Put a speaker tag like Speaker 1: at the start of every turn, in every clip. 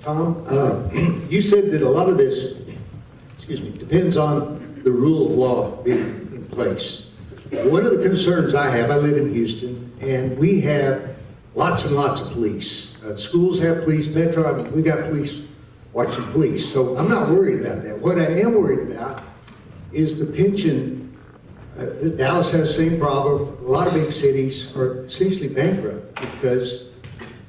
Speaker 1: Tom, you said that a lot of this, depends on the rule of law being in place. One of the concerns I have, I live in Houston, and we have lots and lots of police. Schools have police, Metro, we got police watching police. So I'm not worried about that. What I am worried about is the pension. Dallas has the same problem. A lot of big cities are essentially bankrupt because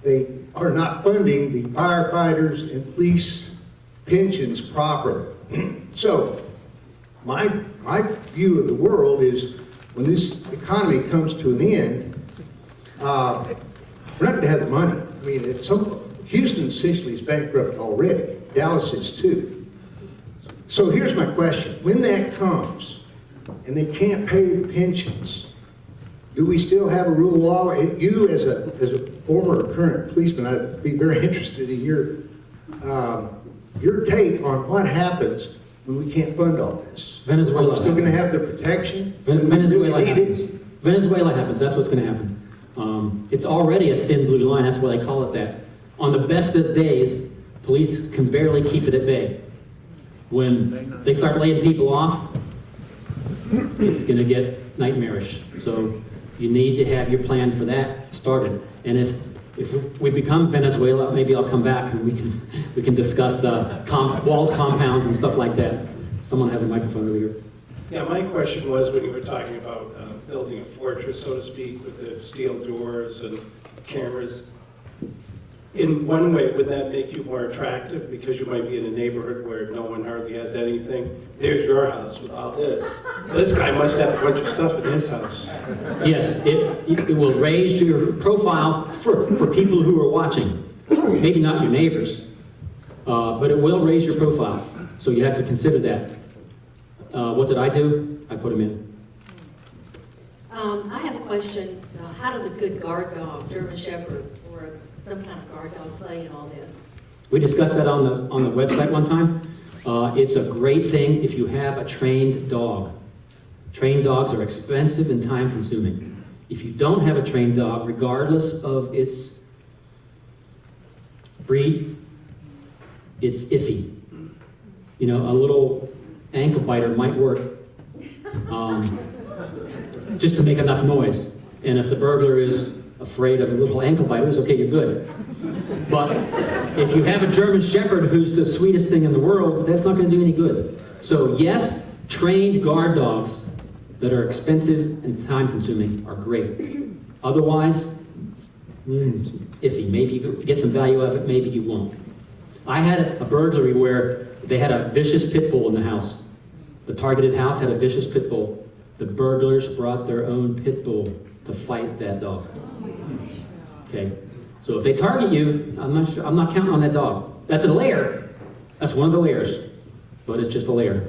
Speaker 1: they are not funding the firefighters and police pensions properly. So my view of the world is when this economy comes to an end, we're not going to have the money. I mean, Houston essentially is bankrupt already. Dallas is too. So here's my question. When that comes and they can't pay the pensions, do we still have a rule of law? You as a former or current policeman, I'd be very interested in your take on what happens when we can't fund all this.
Speaker 2: Venezuela.
Speaker 1: Are we still going to have the protection?
Speaker 2: Venezuela happens. Venezuela happens. That's what's going to happen. It's already a thin blue line. That's why they call it that. On the best of days, police can barely keep it at bay. When they start laying people off, it's going to get nightmarish. So you need to have your plan for that started. And if we become Venezuela, maybe I'll come back and we can discuss walled compounds and stuff like that. Someone has a microphone over here.
Speaker 3: Yeah, my question was when you were talking about building a fortress, so to speak, with the steel doors and cameras. In one way, would that make you more attractive because you might be in a neighborhood where no one hardly has anything? There's your house with all this. This guy must have a bunch of stuff in his house.
Speaker 2: Yes, it will raise your profile for people who are watching. Maybe not your neighbors, but it will raise your profile. So you have to consider that. What did I do? I put them in.
Speaker 4: I have a question. How does a good guard dog, German Shepherd, or some kind of guard dog play in all this?
Speaker 2: We discussed that on the website one time. It's a great thing if you have a trained dog. Trained dogs are expensive and time consuming. If you don't have a trained dog, regardless of its breed, it's iffy. You know, a little ankle biter might work just to make enough noise. And if the burglar is afraid of little ankle biters, okay, you're good. But if you have a German Shepherd who's the sweetest thing in the world, that's not going to do any good. So yes, trained guard dogs that are expensive and time consuming are great. Otherwise, iffy. Maybe you get some value out of it, maybe you won't. I had a burglary where they had a vicious pit bull in the house. The targeted house had a vicious pit bull. The burglars brought their own pit bull to fight that dog. Okay, so if they target you, I'm not counting on that dog. That's a lair. That's one of the lairs, but it's just a lair.